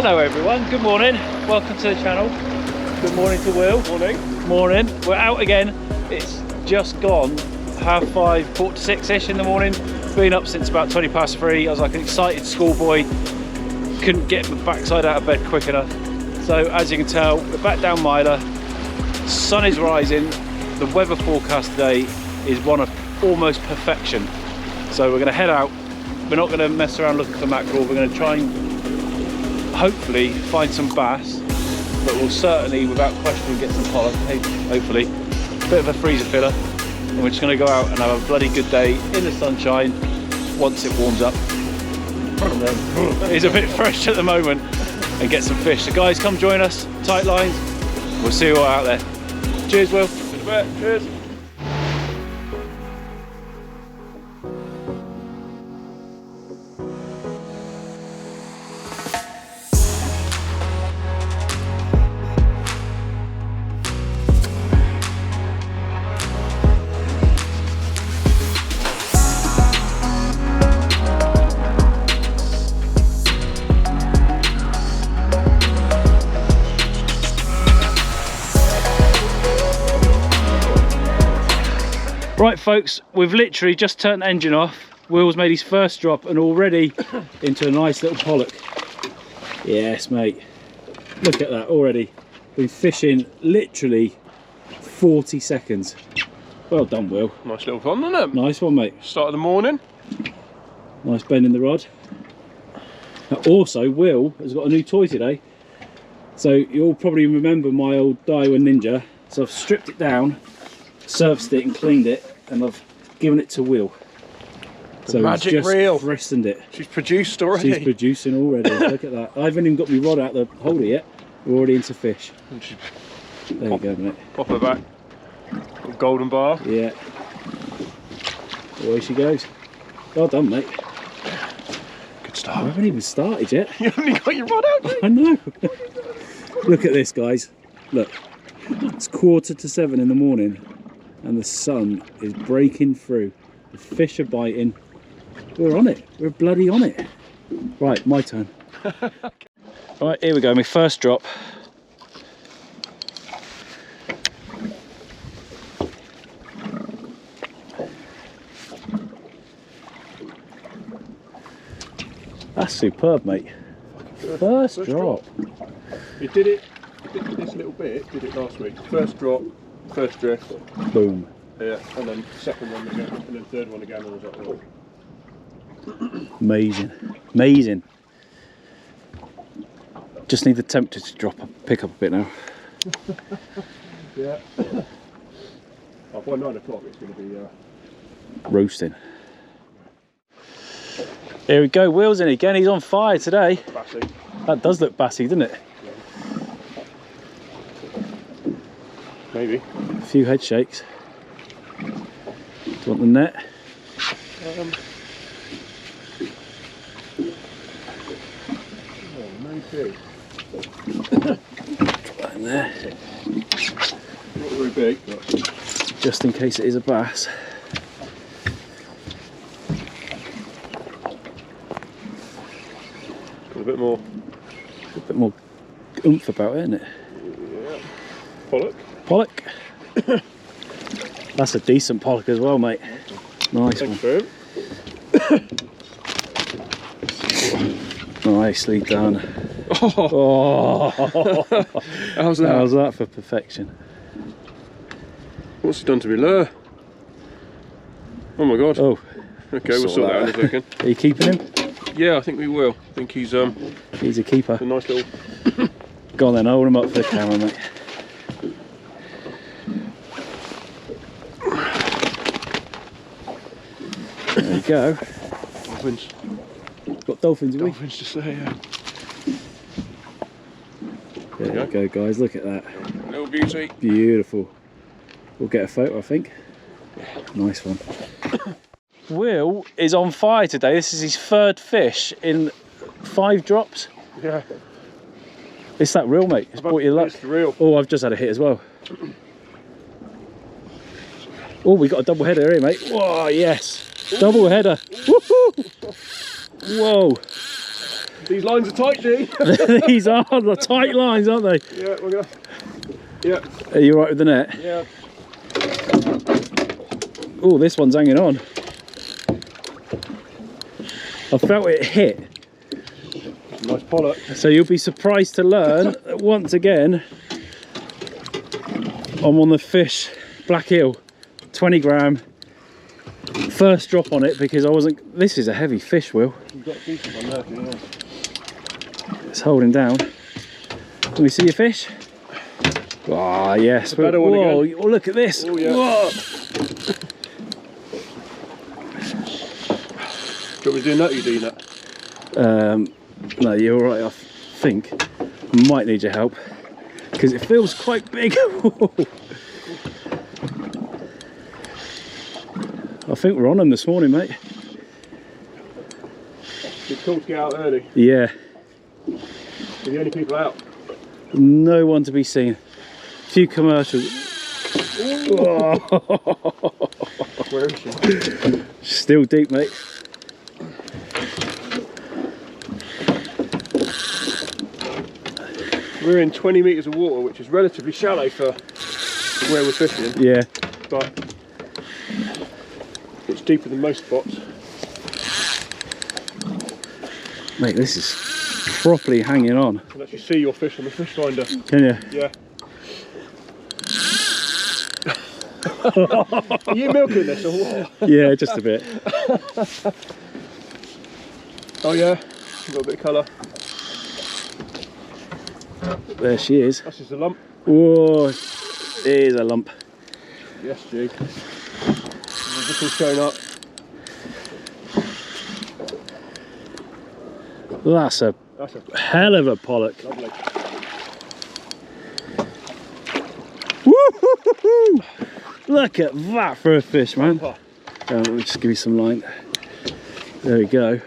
Hello everyone, good morning, welcome to the channel. Good morning to Will. Morning. Morning, we're out again. It's just gone 5:30, 4:45ish in the morning. Been up since about 3:20. I was like an excited schoolboy, couldn't get my backside out of bed quick enough. So as you can tell, we're back down Miler, sun is rising, the weather forecast today is one of almost perfection. So we're going to head out, we're not going to mess around looking for mackerel, we're going to try and hopefully find some bass, but we'll certainly without question get some pollock, hopefully. Bit of a freezer filler, and we're just going to go out and have a bloody good day in the sunshine once it warms up. It's a bit fresh at the moment, and get some fish. So guys, come join us, Tite Lines, we'll see you all out there. Cheers Will. In a bit. Cheers. Right folks, we've literally just turned the engine off. Will's made his first drop and already into a nice little pollock. Yes mate, look at that already. Been fishing literally 40 seconds. Well done Will. Nice little fun, isn't it? Nice one mate. Start of the morning. Nice bend in the rod. Also Will has got a new toy today. So you'll probably remember my old Daiwa Ninja. So I've stripped it down, serviced it and cleaned it, and I've given it to Will. So magic he's just reel. christened it. She's produced already. She's producing already. Look at that. I haven't even got my rod out the holder yet. We're already into fish. There you go, mate. Pop her back. Golden bar. Yeah. Away she goes. Well done, mate. Good I start. haven't even started yet. You haven't even got your rod out, I know. Look at this, guys. Look. It's 7:15 in the morning and the sun is breaking through. The fish are biting. We're on it. We're bloody on it. Right, my turn. Right, here we go. My first drop. That's superb, mate. First drop. You did it. This little bit, did it last week. First drop, first drift. Boom. Yeah, and then second one again, and then third one again, and I was like, oh. Amazing. Amazing. Just need the temperature to pick up a bit now. Yeah. Oh, by 9 o'clock it's going to be Roasting. Here we go, Will's in again. He's on fire today. bassy. That does look bassy, doesn't it? Maybe. A few head shakes. Do you want the net? Oh, maybe. Put that in there. Not very big, but Just in case it is a bass. got a bit more. A bit more oomph about it, isn't it? Yeah. Pollock. Pollock. That's a decent pollock as well, mate. Nice Thanks one. for him. Nicely done. Oh. How's that? How's that for perfection? What's he done to me lure? Oh my god. Oh, Okay, we'll sort that out in a second. are you keeping him? Yeah, I think we will. I think he's He's a keeper. a nice little. Go on then, hold him up for the camera, mate. There you go. Dolphins. Got dolphins, have we? Dolphins to say, yeah. There you go, guys. Look at that. Little beauty. Beautiful. We'll get a photo, I think. Nice one. Will is on fire today. This is his third fish in 5 drops. Yeah. It's that reel, mate. It's brought you luck. It's real. Oh, I've just had a hit as well. Oh, we got a double header here, mate. Whoa, yes. Double header. Woohoo! Whoa. These lines are tight, G. These are the tight lines, aren't they? Yeah, we're gonna. Yeah. Are you right with the net? Yeah. Oh, this one's hanging on. I felt it hit. Nice pollock. So you'll be surprised to learn that once again I'm on the fish black eel, 20 gram. First drop on it because I wasn't. This is a heavy fish, Will. You've got a decent one there, yeah. It's holding down. Can we see your fish? Ah, yes. Better one whoa, again. Oh, look at this. Oh, yeah. Whoa. Do you want me to do that or you doing that? No, you're all right. I think might need your help because it feels quite big. I think we're on them this morning, mate. It's cool to get out early. Yeah. We're the only people out. No one to be seen. Few commercials. Where is she? Still deep, mate. We're in 20 metres of water, which is relatively shallow for where we're fishing. Yeah. But it's deeper than most spots. Mate, this is properly hanging on. You can actually see your fish on the fish finder. Can you? Yeah. Are you milking this or what? Yeah, just a bit. Oh yeah, you've got a bit of colour. There she is. That's just a lump. Whoa, it is a lump. Yes, G. This all showing up. That's a hell of a pollock. Lovely. Woo-hoo-hoo-hoo. Look at that for a fish, man. Oh. Let me just give you some line. There we go.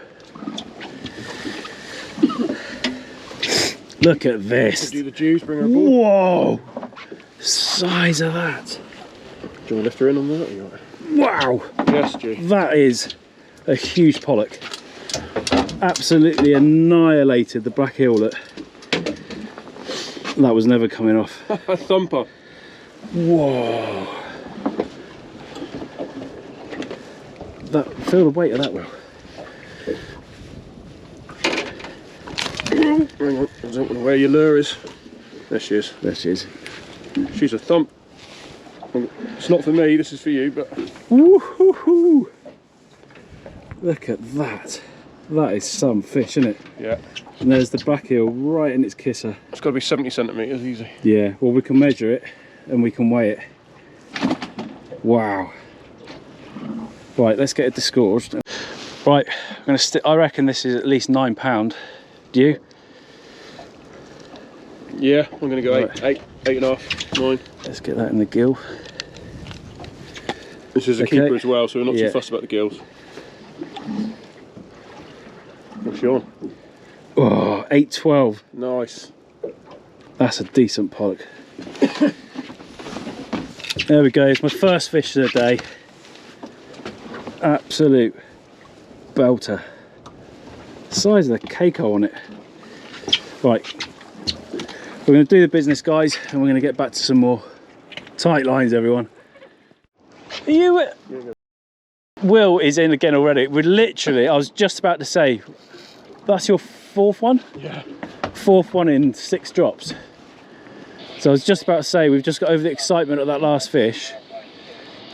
Look at this. Do the Jews, bring her aboard. Whoa! Size of that. Do you want to lift her in on that? Or you want Wow! Yes, G. That is a huge pollock. Absolutely annihilated the black eaglet. That was never coming off. A thumper. Whoa! Feel the weight of that, Will. Hang on, I don't know where your lure is. There she is. There she is. She's a thump. It's not for me, this is for you, but... Woo-hoo-hoo! Look at that. That is some fish, isn't it? Yeah. And there's the black eel right in its kisser. It's got to be 70 centimetres, easy. Yeah, well, we can measure it and we can weigh it. Wow. Right, let's get it disgorged. Right, I'm gonna I reckon this is at least £9. Do you? Yeah, I'm going to go Right. 8.5, 9. Let's get that in the gill. This is a Okay. keeper as well, so we're not Yeah. too fussed about the gills. What's she on? Oh, 8.12. Nice. That's a decent pollock. There we go, it's my first fish of the day. Absolute belter. Size of the Keiko on it. Right, we're going to do the business, guys, and we're going to get back to some more tight lines, everyone. Are you... Will is in again already. We're literally, I was just about to say, that's your fourth one? Yeah. Fourth one in 6 drops. So I was just about to say, we've just got over the excitement of that last fish,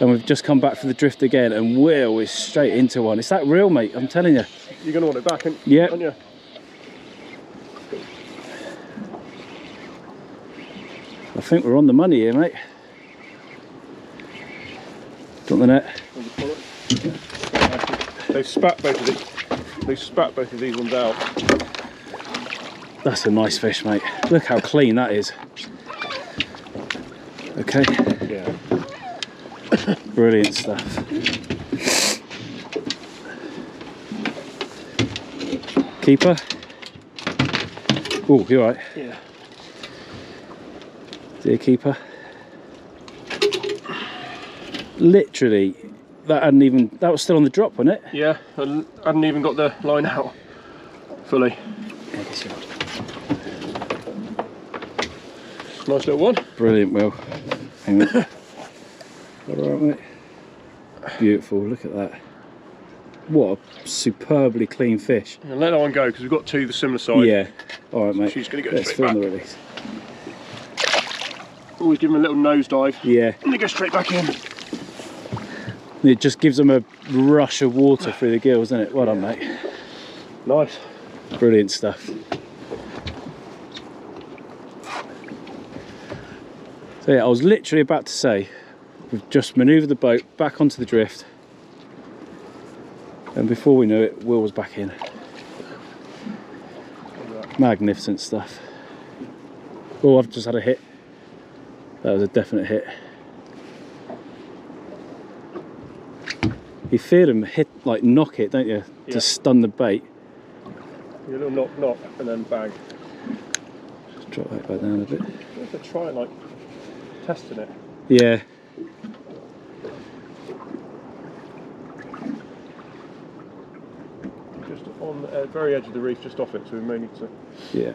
and we've just come back for the drift again, and Will is straight into one. It's that real, mate, I'm telling you. You're going to want it back, aren't Yep. you? I think we're on the money here, mate. Do you want the net? They've spat both of these. They've spat both of these ones out. That's a nice fish, mate. Look how clean that is. Okay. Yeah. Brilliant stuff. Keeper. Oh, you alright? Yeah. Dear keeper. Literally, that was still on the drop, wasn't it? Yeah, I hadn't even got the line out. Fully. Yeah, guess you're right. Nice little one. Brilliant, Will. Hang on. All right, mate. Beautiful, look at that. What a superbly clean fish. And let that one go because we've got two the similar size. Yeah. All right, mate. She's going to go Let's straight film back. the release. Always give them a little nosedive. Yeah. And they go straight back in. It just gives them a rush of water through the gills, doesn't it? Well done, mate. Nice. Brilliant stuff. So yeah, I was literally about to say, we've just manoeuvred the boat back onto the drift, and before we knew it, Will was back in. Magnificent stuff. Oh, I've just had a hit. That was a definite hit. You feel them hit, like knock it, don't you? Yeah. To stun the bait. A little knock, knock, and then bang. Just drop that back down a bit. I have to try like testing it. Yeah. Just on the very edge of the reef, just off it, so we may need to. Yeah.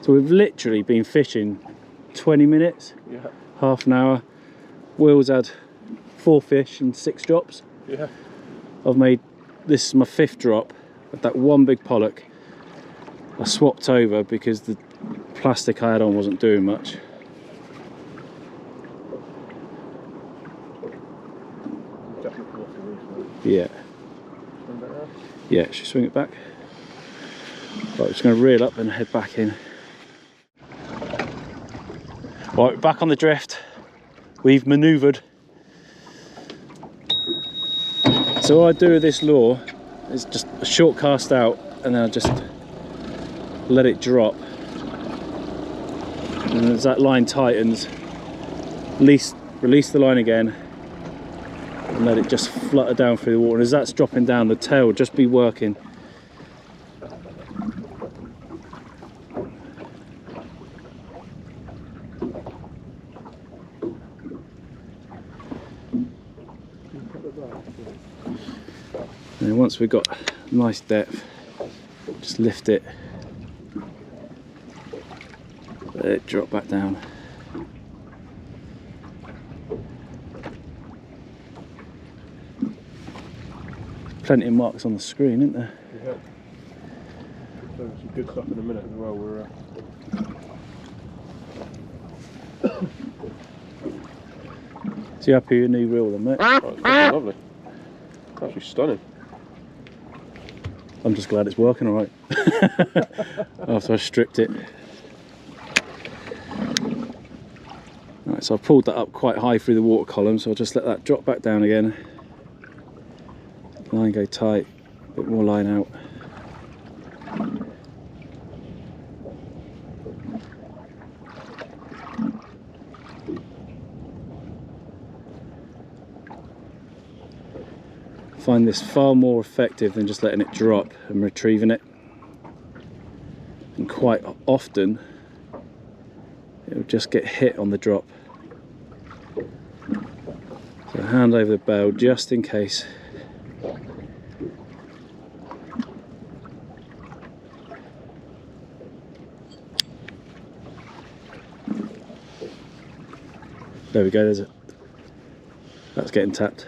So we've literally been fishing 20 minutes, Yeah. half an hour. Will's had 4 fish and 6 drops. Yeah. I've made, this is my 5th drop of that one big pollock. I swapped over because the plastic I had on wasn't doing much. Definitely come off the reef now. Yeah. Swing back around. Yeah, should we swing it back? Right, we're just going to reel up and head back in. Right, we're back on the drift. We've manoeuvred. So what I do with this lure is just a short cast out and then I just let it drop. And as that line tightens, release the line again and let it just flutter down through the water. And as that's dropping down, the tail will just be working. And then once we've got nice depth, just lift it, let it drop back down. Plenty of marks on the screen, isn't there? Yeah. So some good stuff in a minute as well. We're So you happy with your new reel then, mate? oh, it's lovely. Actually stunning. I'm just glad it's working all right. After I stripped it. Right, so I've pulled that up quite high through the water column, so I'll just let that drop back down again. Line go tight, a bit more line out. Find this far more effective than just letting it drop and retrieving it. And quite often it'll just get hit on the drop. So hand over the bow just in case. There we go, there's it. That's getting tapped.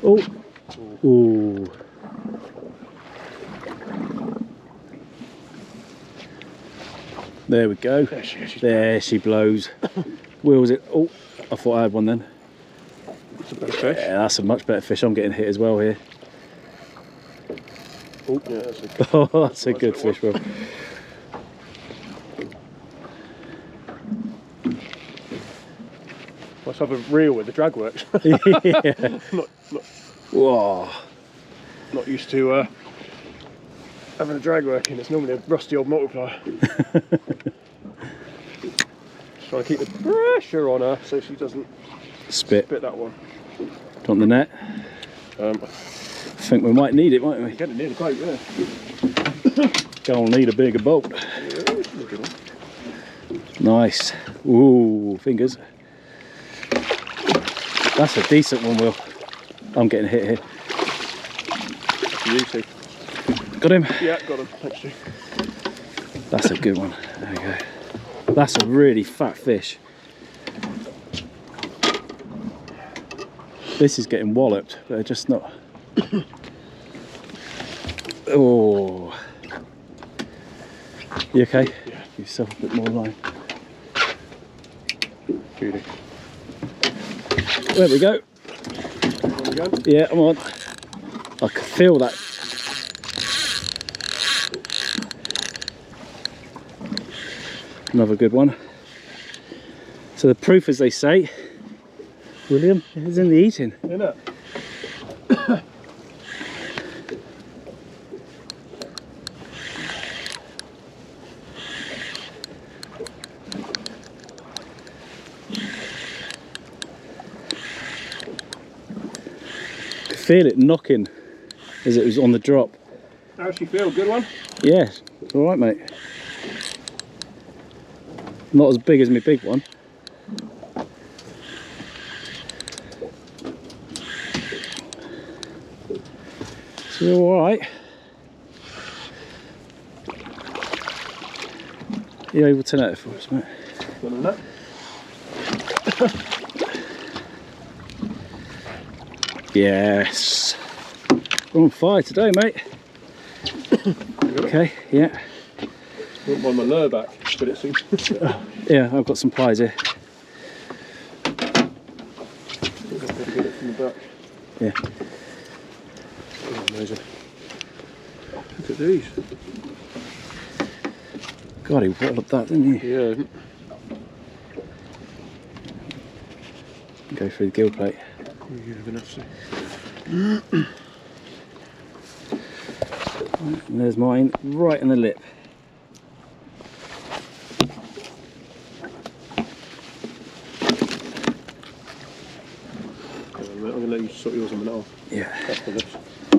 Oh, ooh. There we go. There she is. There she blows. Where was it? Oh, I thought I had one then. That's a better fish. Yeah, that's a much better fish. I'm getting hit as well here. Oh, yeah, that's a good. Oh, that's a Nice good little fish, bro. Let's have a reel with the drag works. Yeah. not Whoa. not used to having a drag working. It's normally a rusty old multiplier. Just trying to keep the pressure on her so she doesn't Spit. spit that one. Do you want the net? I I think we might need it, mightn't we? get it near the boat, yeah. Gonna need a bigger boat. Yeah, that's a good one. Nice. Ooh, fingers. That's a decent one, Will. I'm getting hit here. You too. Got him? Yeah, got him. Thanks, Stu. That's a good one. There we go. That's a really fat fish. This is getting walloped, but they're just not. Oh. You okay? Yeah. Give yourself a bit more line. Beauty. There we go. On we go. Yeah, I'm on. I can feel that. Another good one. So the proof, as they say, William, is in the eating. Isn't it? Feel it knocking as it was on the drop. How's she feel? Good one? Yeah, it's all right, mate. Not as big as my big one. So all right. You able to net it for us, mate? Got a nut? Yes. We're on fire today, mate. Okay, yeah. Wouldn't mind my lure back, but it seems. Yeah, I've got some pliers here. Get it from the back. Yeah. Oh, amazing. Look at these. God, he walloped that, didn't he? Yeah. Go through the gill plate. You're gonna have to. And there's mine, right in the lip. I'm gonna let you sort yours a minute off. Yeah. After this. I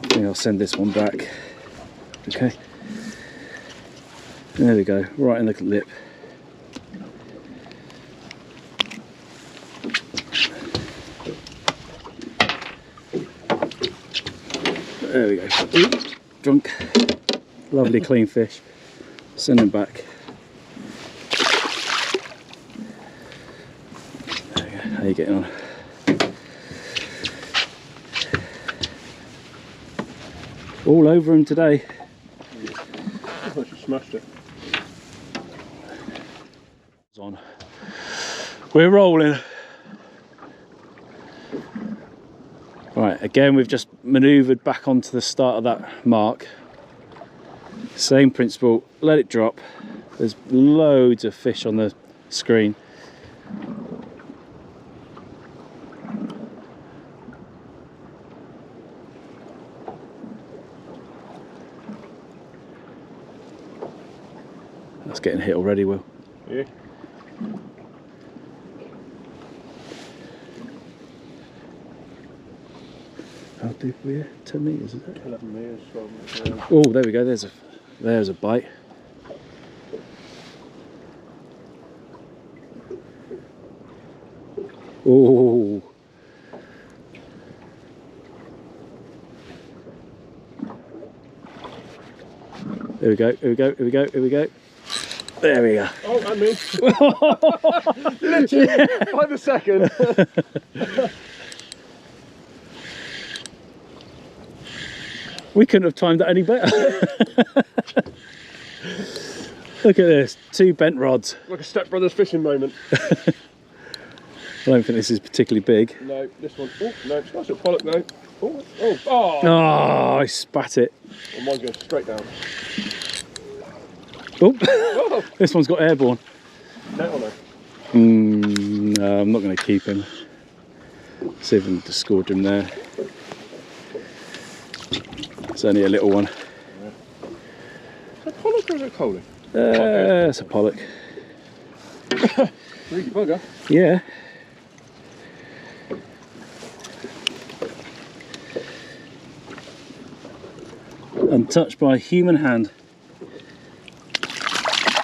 think I'll send this one back. Okay. There we go, right in the lip. There we go. Oops, drunk. Lovely clean fish. Send him back. There we go. How are you getting on? All over him today. Oh, she smashed it. On. We're rolling. Right, again we've just manoeuvred back onto the start of that mark. Same principle, let it drop. There's loads of fish on the screen. That's getting hit already, Will. Yeah. How deep are we here? 10 metres, is it? 11 metres, 12 metres. Yeah. Oh, there we go. There's a bite. Oh. There we go. Here we go. Here we go. Here we go. There we go. Oh, and me. Literally by the second. We couldn't have timed that any better. Look at this, 2 bent rods. Like a Step Brothers fishing moment. I don't think this is particularly big. No, this one. Oh, no, it's nice at Pollock though. Oh, oh, oh. Oh, I spat it. Well, mine goes straight down. Oh, Oh, this one's got airborne. net or no? No, I'm not going to keep him. See if I can disgorge him there. It's only a little one. Is that Pollock or is it Coley? It's a pollock. Really bugger. Yeah. Untouched by a human hand.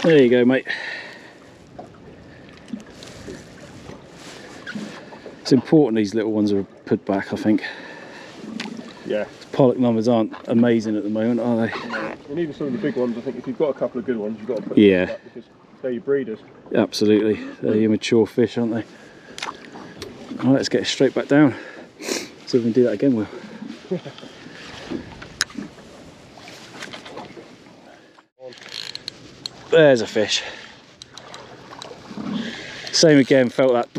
There you go, mate. It's important these little ones are put back, I think. Yeah. Pollock numbers aren't amazing at the moment, are they? No. And even some of the big ones, I think if you've got a couple of good ones, you've got to put Yeah. them back because they're your breeders. Absolutely. They're your mature fish, aren't they? Alright, let's get straight back down. See if we can do that again, Will. There's a fish. Same again, felt that.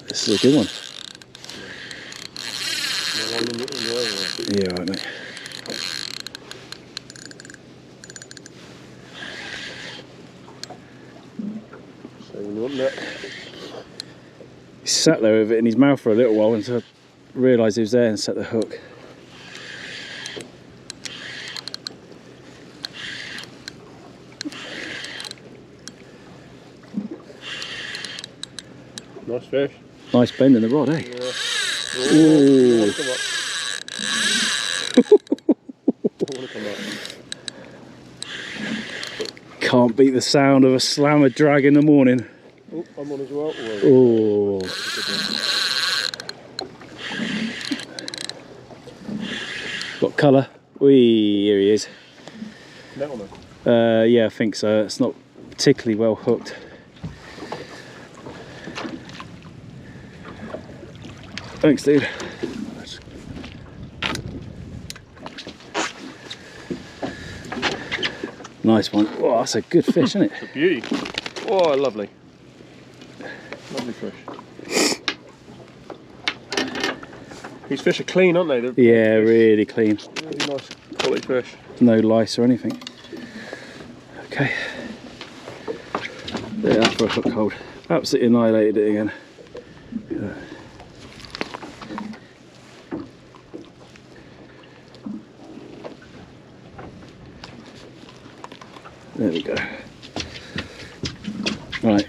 This is a good one. Yeah, right, mate. He sat there with it in his mouth for a little while until I realised he was there and set the hook. Nice fish. Nice bend in the rod, eh? Yeah. Ooh. Come up. Come up. Can't beat the sound of a slammer drag in the morning. Oh, I'm on as well. Oh. Got colour. Whee, here he is. Net on it. Yeah, I think so. It's not particularly well hooked. Thanks, dude. Nice one. Oh, that's a good fish, isn't it? It's a beauty. Oh, lovely. Lovely fish. These fish are clean, aren't they? Yeah, really clean. Really nice quality fish. No lice or anything. Okay. Yeah, for a hook hold. Absolutely annihilated it again. There we go. Right.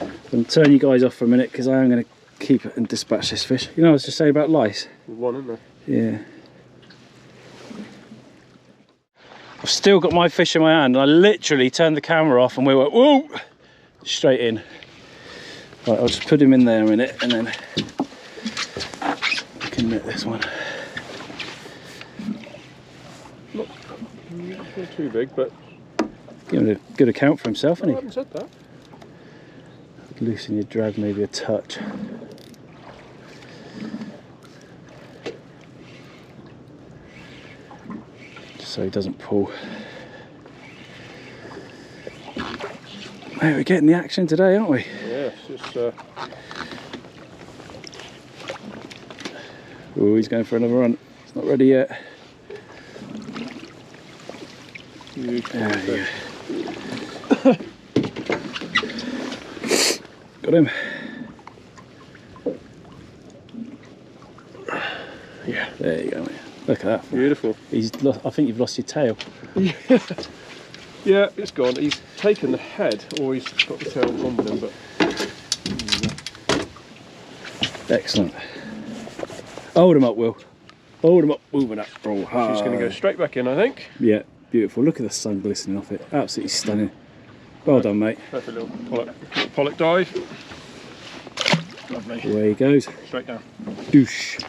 I'm going to turn you guys off for a minute because I am going to keep it and dispatch this fish. You know, I was just saying about lice. There's one, isn't there? Yeah. I've still got my fish in my hand and I literally turned the camera off and we went, whoa! Straight in. Right, I'll just put him in there a minute and then I can net this one. Not too big, but... Giving a good account for himself, I hasn't haven't said that. he? Loosen your drag maybe a touch. Just so he doesn't pull. Hey, we're getting the action today, aren't we? Yeah, it's just... Oh, he's going for another run. It's not ready yet. There you go. Got him. Yeah. There you go, mate. Look at that. Beautiful. I think you've lost your tail. Yeah. Yeah, it's gone. He's taken the head, or he's got the tail on with him, but... Excellent. Hold him up, Will. Hold him up. Moving up. Oh, She's going to go straight back in, I think. Yeah, beautiful. Look at the sun glistening off it. Absolutely stunning. Well done, mate. Perfect little pollock dive. Lovely. Away he goes. Straight down. Douche.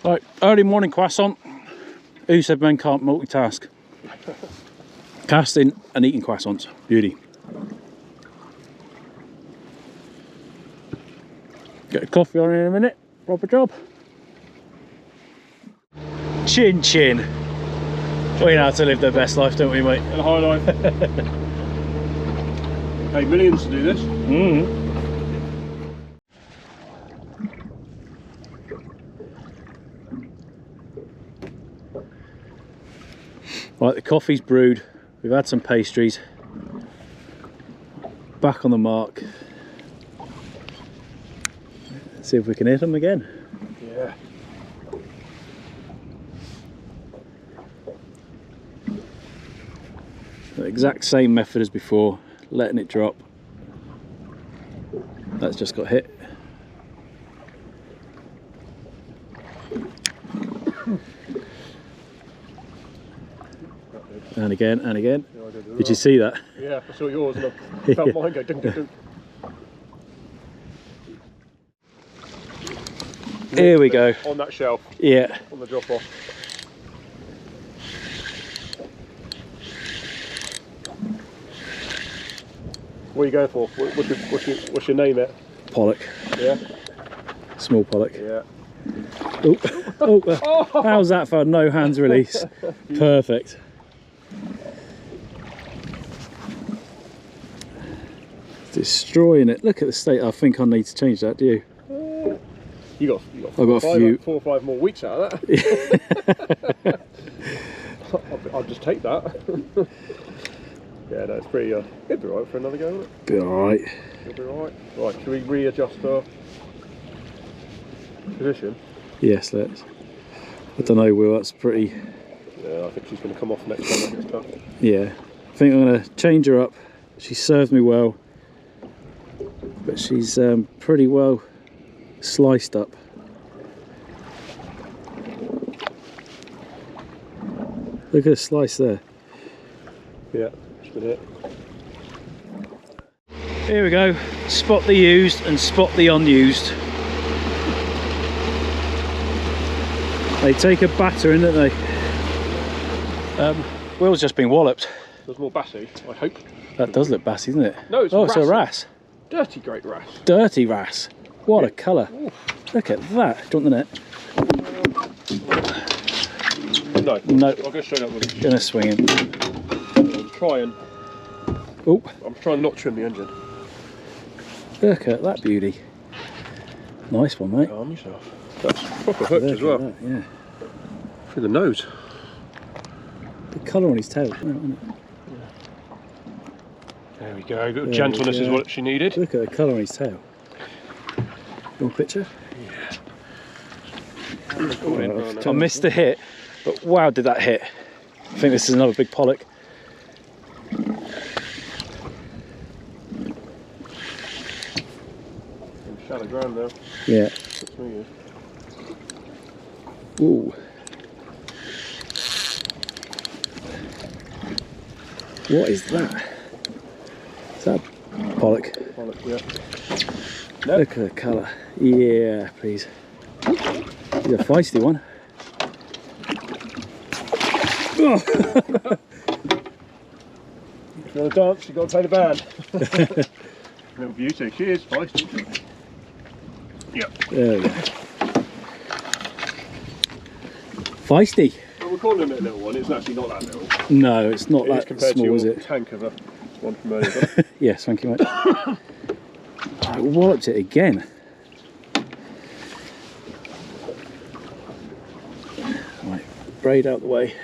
Right, early morning croissant. Who said men can't multitask? Casting and eating croissants. Beauty. Get a coffee on in a minute. Proper job. Chin chin. We know how to live their best life, don't we, mate? And a high line. Pay millions to do this. Right, the coffee's brewed. We've had some pastries. Back on the mark. Let's see if we can hit them again. Yeah. The exact same method as before, letting it drop. That's just got hit. And again, and again. Yeah, I did as Did you well. see that? Yeah, I saw yours and I felt mine go ding ding ding. Here we go. On that shelf, Yeah. on the drop off. What are you going for? What's your name, it? Pollock. Yeah. Small pollock. Yeah. Oh, how's that for a no hands release? Perfect. Destroying it. Look at the state. I think I need to change that, do you? You got I've got a few. 4 or 5 more weeks out of that. I'll just take that. Yeah, no, it's pretty. It'd be right for another go, wouldn't it? Be alright. It'll be alright. Right, should we readjust our position? Yes, let's. I don't know, Will. That's pretty. Yeah, I think she's going to come off next time that gets tough. Yeah. I think I'm going to change her up. She served me well, but she's pretty well sliced up. Look at the slice there. Yeah, that's been it. Here we go. Spot the used and spot the unused. They take a battering, don't they? Will's just been walloped. There's more bassy, I hope. That does look bassy, doesn't it? No, it's it's a wrasse. wrasse. Dirty great wrasse. Dirty wrasse. What a colour. Oof. Look at that. Do you want the net? No. No. I'll go straight up with it. Gonna swing him. I'm trying not to trim the engine. Look at that beauty. Nice one, mate. Calm yourself. That's proper hooked Look as well. at that, yeah. Through the nose. The colour on his tail, isn't it? There we go. A little There gentleness we is go. what she needed. Look at the colour on his tail. Your picture? I missed the hit, but wow, did that hit. I think this is another big pollock. Shallow ground now. Yeah. That's me. Ooh. What is that? Is that a pollock? Pollock, yeah. Look at the colour. Yeah, please. He's a feisty one. If you want to dance, you've got to play the band. Little beauty. She is feisty. Yep. There we go. Feisty. Well, we're calling it a little one. It's actually not that little. No, it's not It is that compared small, to is your it? tank of a one from earlier. Yes, thank you, mate. I walloped it again. Right, braid out the way.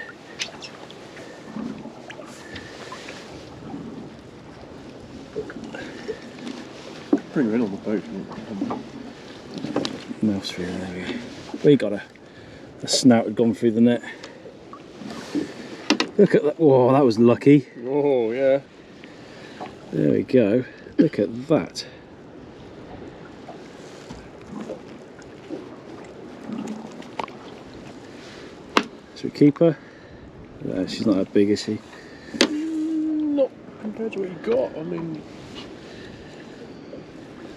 Bring her in on the boat. Mouth's through there. We go. We got her. The snout had gone through the net. Look at that. Whoa, that was lucky. Oh, yeah. There we go. Look at that. Should we keep her? No, she's not that big, is she? Not compared to what you got. I mean,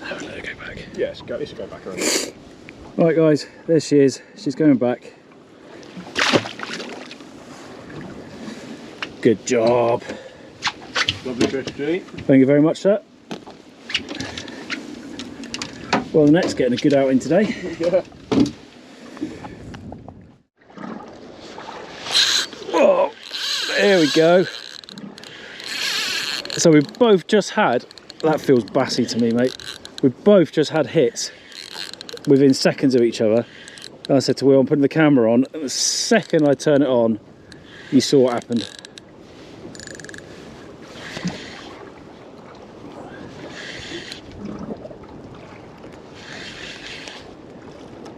Let her go back. yes, go. This will go back around. Right, guys, there she is. She's going back. Good job. Lovely fish, G. Thank you very much, sir. Well, the net's getting a good outing today. Yeah. Oh, there we go. So we've both just had, that feels bassy to me, mate. We've both just had hits within seconds of each other. And I said to Will, I'm putting the camera on, and the second I turn it on, you saw what happened.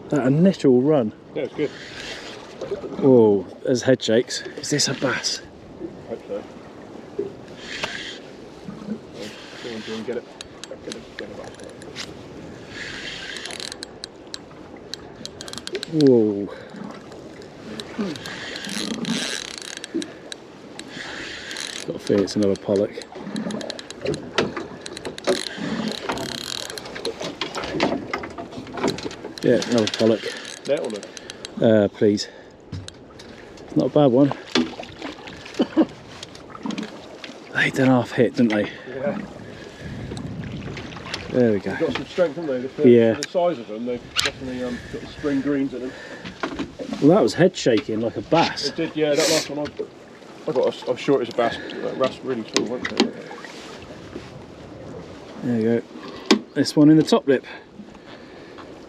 That initial run. Yeah, it's good. Whoa, there's head shakes. Is this a bass? I hope so. Go on, Jim, get it. Get it back. Whoa. got a feeling it's another pollock. Yeah, another pollock. Net or no? Please. It's not a bad one. They done half hit, didn't they? Yeah. There we go. They've got some strength, haven't they? Yeah. The size of them, they've definitely got the spring greens in them. Well, that was head shaking like a bass. It did, yeah. That last one I got, I'm sure it was a bass. That bass really small, wasn't it? There you go. This one in the top lip.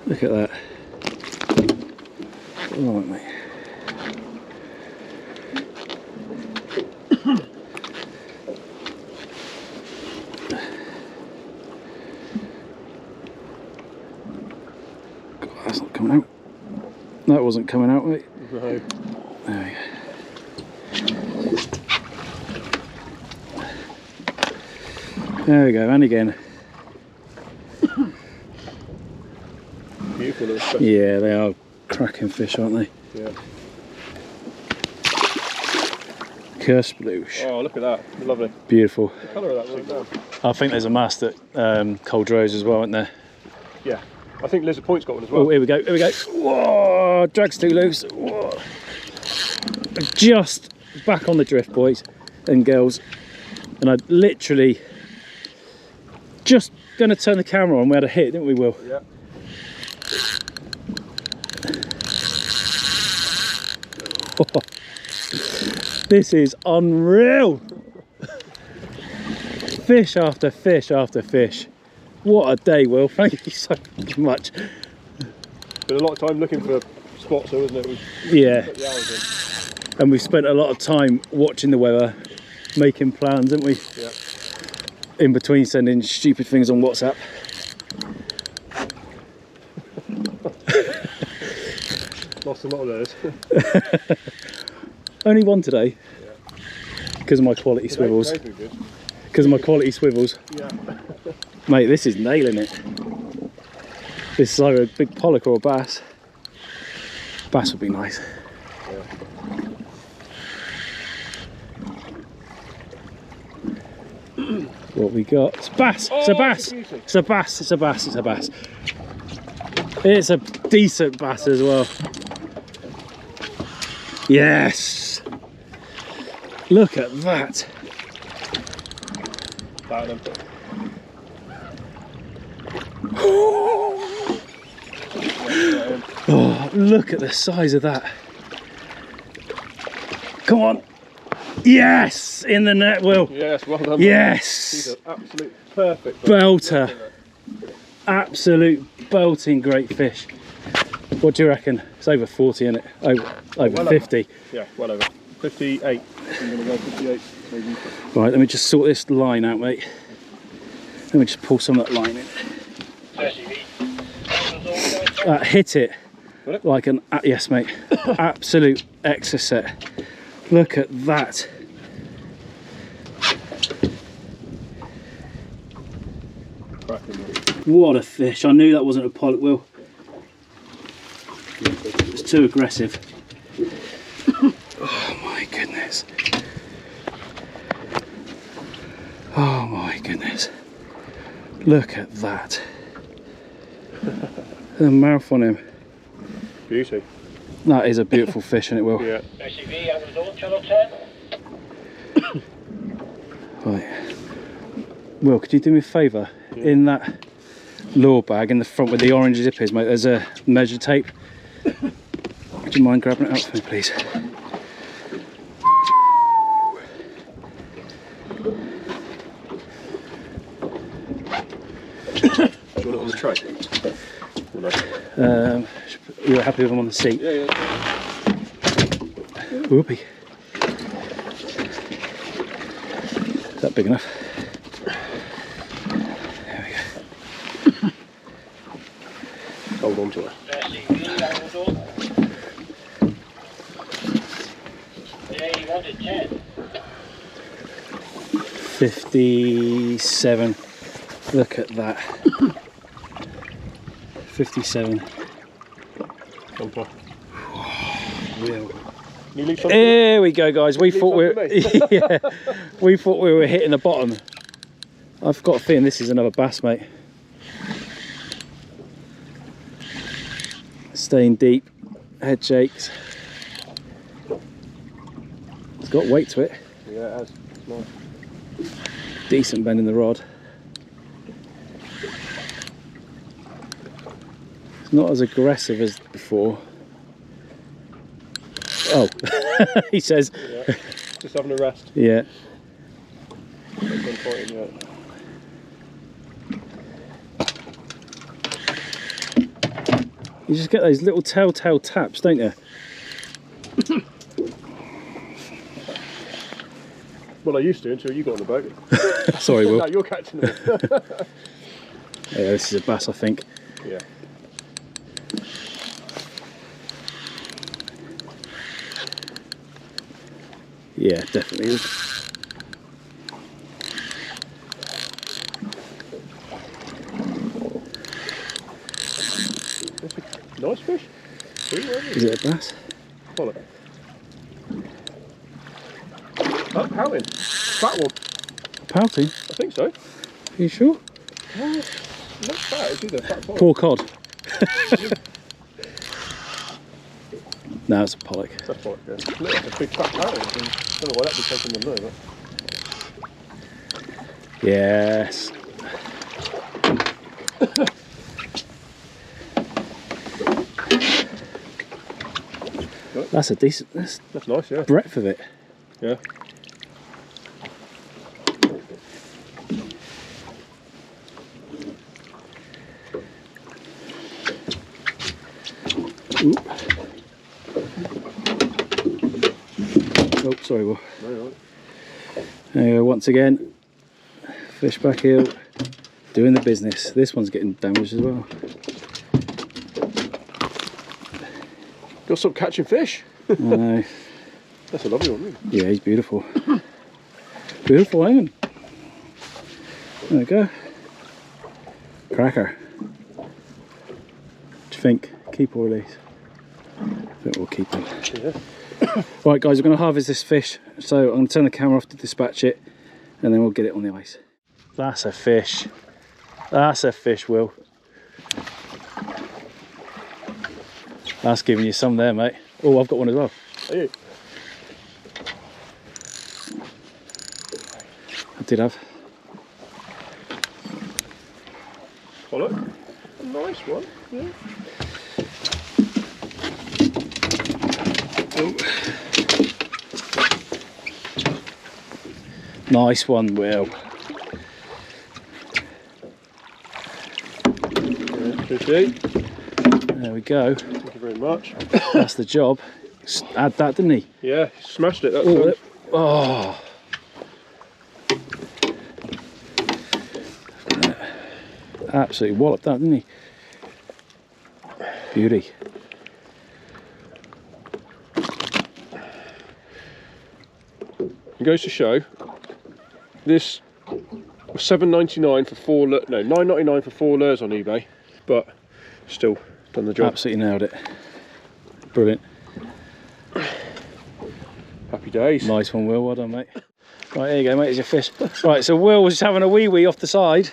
Look at that. All right, mate. God, that's not coming out. That wasn't coming out, mate. No. There we go. There we go, and again. Beautiful little fish. Yeah, they are cracking fish, aren't they? Yeah. Kersploosh. Oh, look at that. Lovely. Beautiful. The colour of that really nice. I think there's a mast at Coldrose as well, isn't there? Yeah. I think Lizard Point's got one as well. Oh, here we go, here we go. Whoa, drag's too loose. Whoa. Just back on the drift, boys and girls. And I literally just going to turn the camera on. We had a hit, didn't we, Will? Yeah. This is unreal. Fish after fish after fish. What a day, Will. Thank you so much. Been a lot of time looking for spots, though, isn't it? We've Yeah. put the hours in. And we spent a lot of time watching the weather, making plans, didn't we? Yeah. In between sending stupid things on WhatsApp. Lost a lot of those. Only one today. Because of my quality swivels. Today's been good. Because of my quality swivels. Yeah. Mate, this is nailing it. This is either a big pollock or a bass. Bass would be nice. Yeah. What we got? It's a bass. It's a bass. It's a bass. It's a bass. It's a bass. It's a decent bass as well. Yes. Look at that. Oh, look at the size of that. Come on. Yes, in the net, Will. Yes, well done. Yes. He's an absolute perfect Belter. Absolute belting great fish. What do you reckon? It's over 40, isn't it? Over well 50. Over. Yeah, well over. 58. I'm going to go 58 maybe. Right, let me just sort this line out, mate. Let me just pull some of that line in. Hit it like an, yes mate, absolute extra set. Look at that. What a fish. I knew that wasn't a pollock, Will. It's too aggressive. Oh my goodness. Oh my goodness. Look at that. The mouth on him. Beauty. That is a beautiful fish, isn't it, Will? Yeah. Right. Will, could you do me a favour? Yeah. In that lure bag in the front with the orange zip is, mate, there's a measure tape. Would you mind grabbing it out for me, please? Do you want it on the tray? You were happy with them on the seat? Yeah, yeah. Whoopee. Is that big enough? There we go. Hold on to it. 57. Look at that. 57. Jumper. Will. You leave something? Here we go, guys. We thought yeah, we thought we were hitting the bottom. I've got a feeling this is another bass, mate. Staying deep, head shakes. It's got weight to it. Yeah, it has. It's nice. Decent bend in the rod. It's not as aggressive as before. Oh, he says. Yeah. Just having a rest. Yeah. Not done fighting yet. You just get those little telltale taps, don't you? Well, I used to until you got on the boat. Sorry, Will. No, you're catching them. Yeah, this is a bass, I think. Yeah. Yeah, definitely is. Nice fish. Is it a bass? Pollock. Oh, pouting. Fat one. Pouting? I think so. Are you sure? Oh, not fat, it's either fat pollock. Poor cod. No, it's a pollock. That's pollock, yeah. Look like a big fat pouting. I don't know why that'd be taking them there, but... Yes. That's a decent That's nice, yeah. breadth of it. Yeah. Ooh. Oh, sorry, Will. No, you're right. There you go, once again, fish back heel, doing the business. This one's getting damaged as well. Got to stop catching fish. I know. That's a lovely one, isn't it? Yeah, he's beautiful. Beautiful, hanging. There we go. Cracker. What do you think? Keep or release? I think we'll keep him. Yeah. Right, guys, we're going to harvest this fish. So I'm going to turn the camera off to dispatch it, and then we'll get it on the ice. That's a fish. That's a fish, Will. That's giving you some there, mate. Oh, I've got one as well. Are you? I did have. Pollock. A nice one, yeah. Oh. Nice one, Will. Yeah, appreciate. There we go. Thank you very much. That's the job. Add that, didn't he? Yeah, smashed it. That's Oh. Absolutely walloped that, didn't he? Beauty. It goes to show this was $7.99 for $9.99 for 4 lures on eBay, but still done the job. Absolutely nailed it. Brilliant. Happy days. Nice one, Will. Well done, mate. Right, there you go, mate. There's your fish. Right, so Will was having a wee off the side.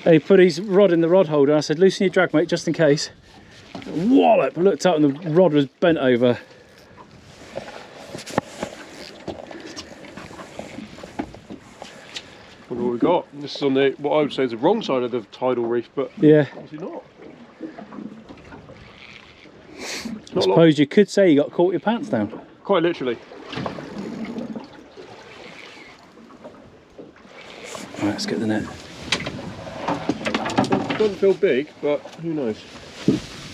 And he put his rod in the rod holder. I said, loosen your drag, mate, just in case. Wallop! I looked up and the rod was bent over. Wonder what we got. This is on the what I would say is the wrong side of the tidal reef, but Yeah. obviously not. I suppose you could say you got caught your pants down. Quite literally. Right, let's get the net. Doesn't feel big, but who knows?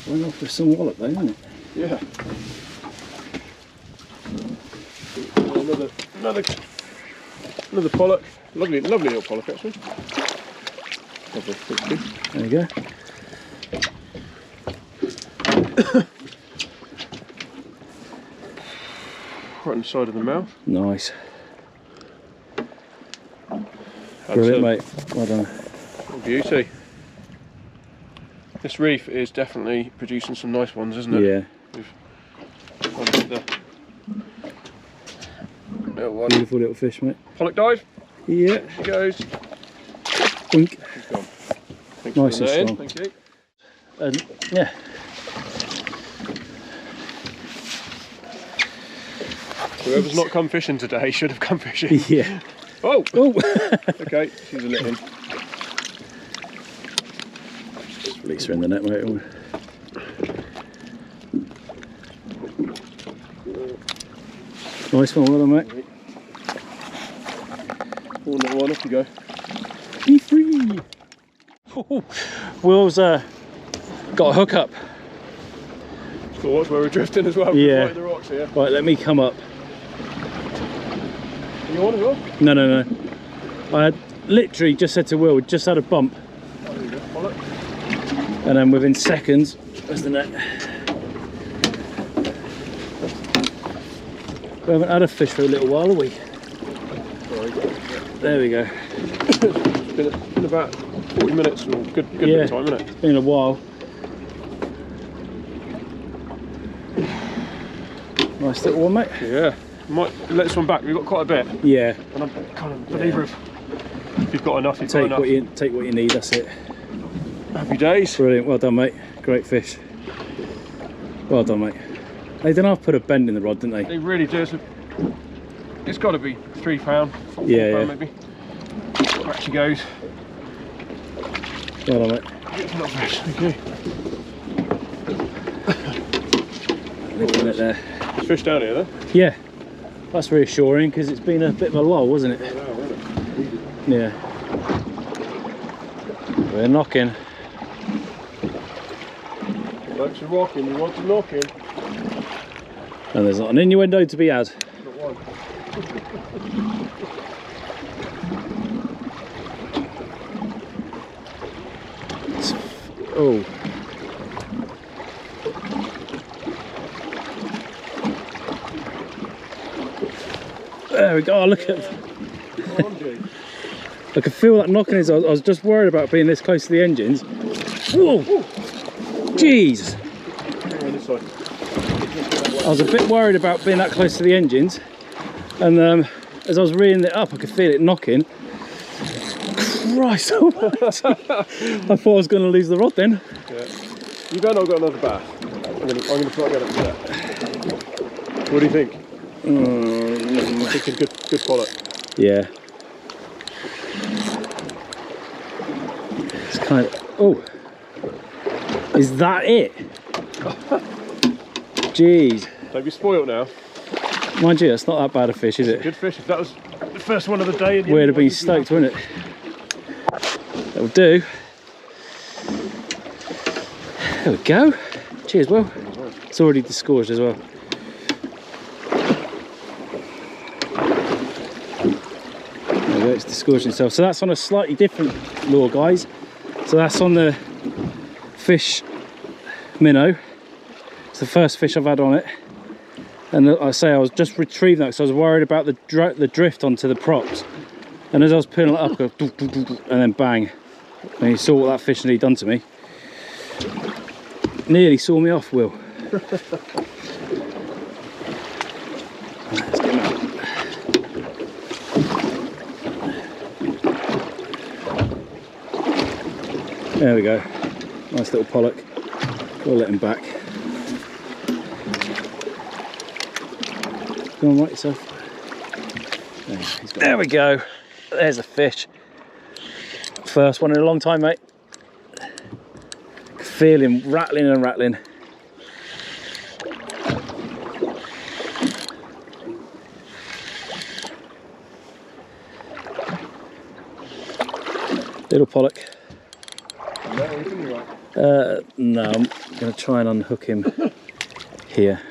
Went off with some wallop though, isn't it? Yeah. Another pollock. Lovely little pollock actually. Lovely. There you go. Right on the side of the mouth. Nice. That's Brilliant, mate. Well done. a beauty. This reef is definitely producing some nice ones, isn't it? Yeah. We've got the Little one. Beautiful little fish, mate. Pollock dive. Yeah. She goes. Boink. She's gone. Thanks Nice for the and net in. strong. Thank you. And yeah. Whoever's not come fishing today should have come fishing. Yeah. Oh! Oh! Okay, she's a little one. Just release her in the net, mate. Nice one, well done, mate. One little one, off you go. Be free! Oh, Will's got a hook up. So watch where we're drifting as well. Yeah. Right the rocks here. Right, let me come up. Are you on as well? No, no, no. I had literally just said to Will, we just had a bump. Oh, there you go. Pollock. And then within seconds, there's the net. We haven't had a fish for a little while, have we? Sorry. There we go. It's been about 40 minutes or good bit Yeah. of time, isn't it? It's been a while. Nice little one, mate. Yeah. Might let this one back. We've got quite a bit. Yeah. And I'm kind of a believer of if you've got enough, you've got Take enough. what you need, that's it. Happy days. Brilliant, well done, mate. Great fish. Well done, mate. They didn't have to put a bend in the rod, didn't they? They really do. It's got to be £3, £4 Yeah. maybe. Back she goes. Well done, mate. It's not fish. Thank you. Little net there. There's fish down here, though. Yeah, that's reassuring because it's been a bit of a lull, wasn't it? Yeah. We're knocking. Folks are rocking. We want to knock in. And there's not an innuendo to be had. Not one. Oh. There we go, look at I could feel that knocking his. I was just worried about being this close to the engines. Whoa! Jeez! I was a bit worried about being that close to the engines, and as I was reeling it up I could feel it knocking. Christ! I thought I was going to lose the rod then. Yeah. You better not got another bath. I'm gonna try and get up to that. What do you think? I'm thinking good pollock. Yeah. It's kind of. Oh. Is that it? Jeez. Don't be spoilt now. Mind you, that's not that bad a fish, is it? Good fish. If that was the first one of the day, We'd have been stoked, wouldn't it? That'll do. There we go. Cheers, Will. It's already disgorged as well. There we go, it's disgorged itself. So that's on a slightly different lure, guys. So that's on the fish minnow. It's the first fish I've had on it. And I say I was just retrieving that because I was worried about the drift onto the props. And as I was pulling it up, I go, and then bang. And you saw what that fish had done to me. Nearly saw me off, Will. Let's get him out. There we go. Nice little pollock. We'll let him back. Go on, right yourself. There we go. There's a fish. First one in a long time, mate. Feel him rattling and rattling. Little pollock. No, I'm going to try and unhook him here.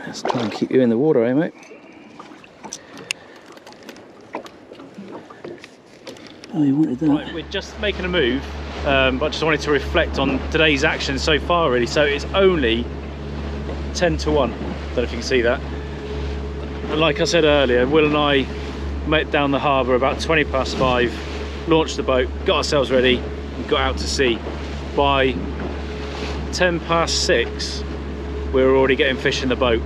Let's try and keep you in the water, eh, mate? Oh, you wanted that. Right, we're just making a move, but I just wanted to reflect on today's action so far, really. So it's only 10 to 1. Don't know if you can see that. But like I said earlier, Will and I met down the harbour about 5:20, launched the boat, got ourselves ready, we got out to sea. By 10 past 6 we were already getting fish in the boat.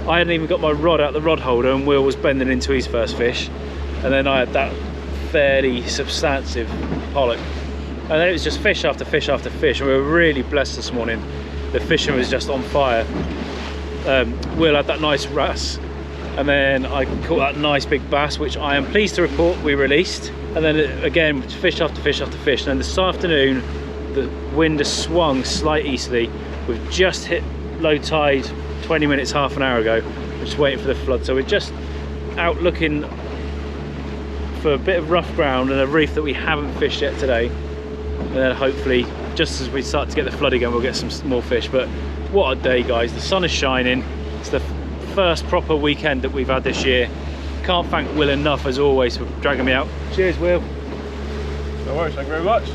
I hadn't even got my rod out the rod holder and Will was bending into his first fish, and then I had that fairly substantive pollock, and then it was just fish after fish after fish, and we were really blessed this morning. The fishing was just on fire. Will had that nice wrasse, and then I caught that nice big bass, which I am pleased to report we released. And then again, fish after fish after fish. And then this afternoon the wind has swung slight easterly. We've just hit low tide 20 minutes, half an hour ago. We're just waiting for the flood, so we're just out looking for a bit of rough ground and a reef that we haven't fished yet today, and then hopefully just as we start to get the flood again we'll get some more fish. But what a day, guys. The sun is shining. It's the first proper weekend that we've had this year. Can't thank Will enough, as always, for dragging me out. Cheers, Will. No worries, thank you very much.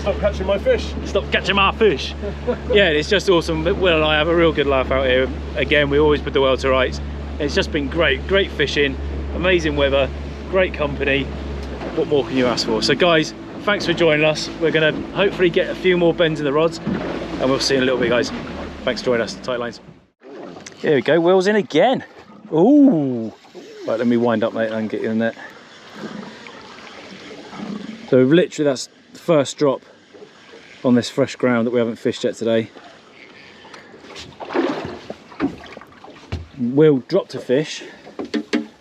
Stop catching my fish. Stop catching my fish. Yeah, it's just awesome. Will and I have a real good laugh out here. Again, we always put the world to rights. It's just been great fishing, amazing weather, great company. What more can you ask for? So guys, thanks for joining us. We're gonna hopefully get a few more bends in the rods, and we'll see you in a little bit, guys. Thanks for joining us, Tite Lines. Here we go, Will's in again. Ooh. Right, let me wind up, mate, and get you in there. So we've literally, that's the first drop on this fresh ground that we haven't fished yet today. Will dropped a fish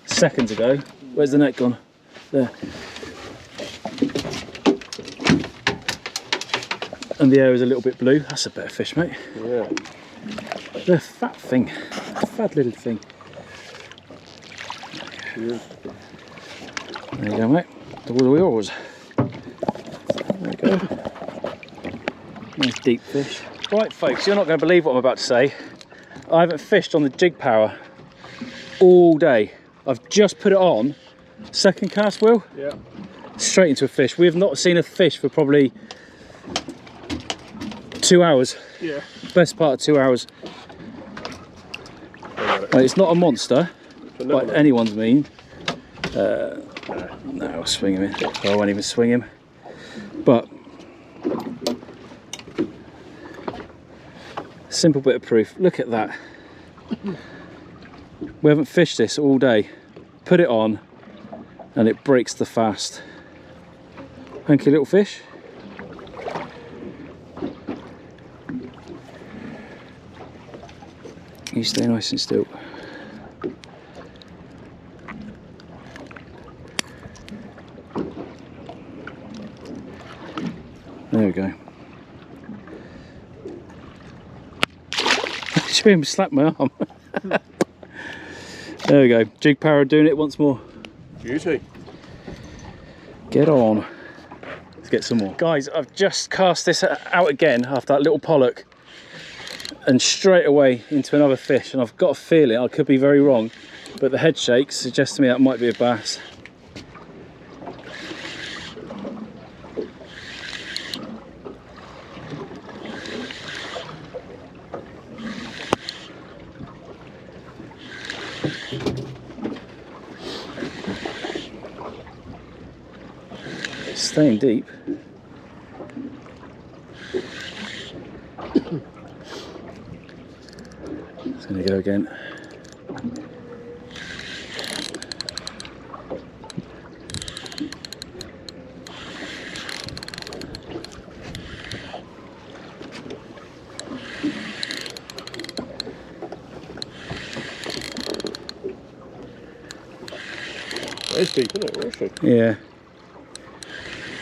seconds ago. Where's the net gone? There. And the air is a little bit blue. That's a better fish, mate. Yeah. They're a fat thing. A fat little thing. Yeah. There you go, mate. All yours. There we go. Nice deep fish. Right, folks, you're not going to believe what I'm about to say. I haven't fished on the jig power all day. I've just put it on. Second cast, Will? Yeah. Straight into a fish. We have not seen a fish for probably 2 hours. Yeah. Best part of 2 hours. Well, it's not a monster by anyone's mean. No, I'll swing him in. I won't even swing him. But simple bit of proof. Look at that. We haven't fished this all day. Put it on and it breaks the fast. Thank you, little fish. You stay nice and still. There we go. Should be able to slap my arm. There we go. Jig power doing it once more. Beauty. Get on. Let's get some more. Guys, I've just cast this out again after that little pollock, and straight away into another fish, and I've got a feeling, I could be very wrong, but the head shakes suggest to me that might be a bass. It's staying deep. It's going to go again. It's deep, isn't it? Where is she? Yeah.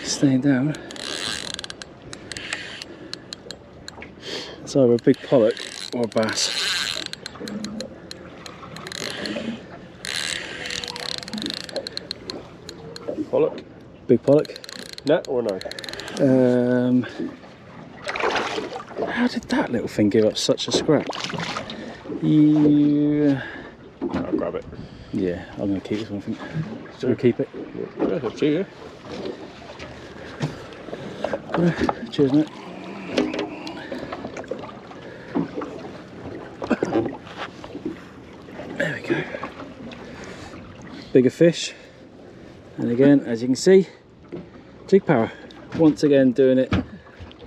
Staying down. It's either a big pollock or a bass. Pollock? Big pollock. Net or no? How did that little thing give up such a scrap? Yeah. I'll grab it. Yeah, I'm going to keep this one, I think. Just going to keep it. Yeah, up to you. Cheers, mate. There we go. Bigger fish. And again, as you can see, jig power. once again doing it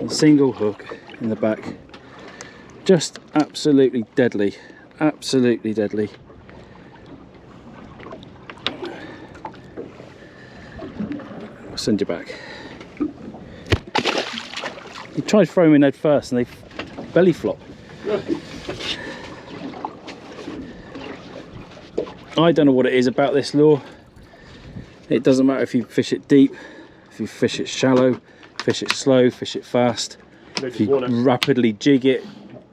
on single hook in the back. Just absolutely deadly, absolutely deadly. I'll send you back. You tried throwing in head first and they belly flop. I don't know what it is about this lure. It doesn't matter if you fish it deep, if you fish it shallow, fish it slow, fish it fast. If you rapidly jig it,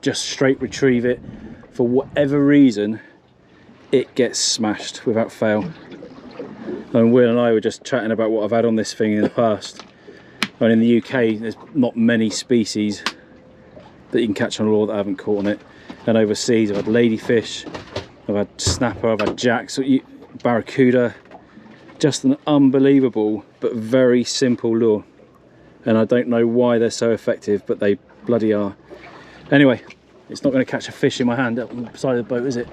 just straight retrieve it, for whatever reason, it gets smashed without fail. And Will and I were just chatting about what I've had on this thing in the past. And in the UK, there's not many species that you can catch on a lure that I haven't caught on it. And overseas, I've had ladyfish, I've had snapper, I've had jacks, barracuda. Just an unbelievable but very simple lure. And I don't know why they're so effective, but they bloody are. Anyway, it's not going to catch a fish in my hand up on the side of the boat, is it?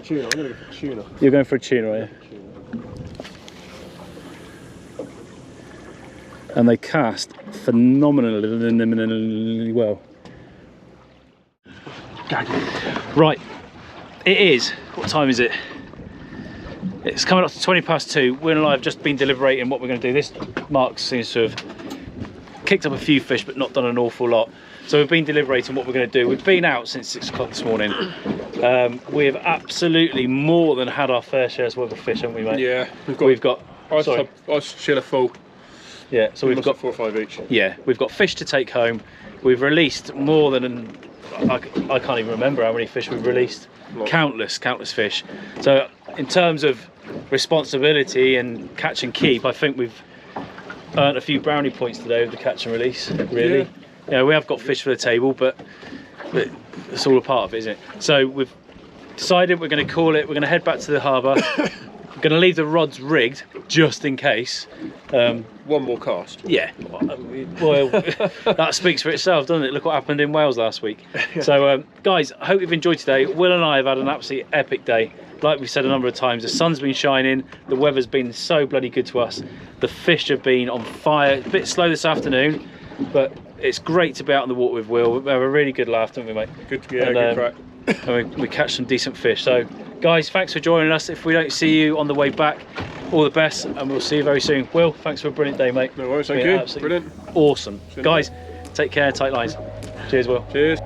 Tuna. I'm going to go for tuna. You're going for a tuna, are you? And they cast phenomenally well. Right, it is. What time is it? It's coming up to 20 past 2. Will and I have just been deliberating what we're going to do. This Mark seems to have kicked up a few fish, but not done an awful lot. So we've been deliberating what we're going to do. We've been out since 6 o'clock this morning. We have absolutely more than had our fair share's worth of fish, haven't we, mate? Yeah, we've got. I share a full. Yeah, so we've got 4 or 5 each. Yeah, we've got fish to take home. We've released more than I can't even remember how many fish we've released. Countless fish. So in terms of responsibility and catch and keep, I think we've earned a few brownie points today with the catch and release. Really, yeah, we have got fish for the table, but it's all a part of it, isn't it? So we've decided we're going to call it. We're going to head back to the harbour. We're going to leave the rods rigged just in case. One more cast. Yeah, well, that speaks for itself, doesn't it? Look what happened in Wales last week. So guys, I hope you've enjoyed today. Will and I have had an absolutely epic day. Like we've said a number of times, the sun's been shining, the weather's been so bloody good to us, the fish have been on fire. A bit slow this afternoon, but it's great to be out on the water with Will. We have a really good laugh, don't we, mate? Good, yeah, good crack. And we catch some decent fish. So guys, thanks for joining us. If we don't see you on the way back, all the best, and we'll see you very soon. Will, thanks for a brilliant day, mate. No worries, thank you. Brilliant. Awesome. Guys, take care, tight lines. Cheers, Will. Cheers.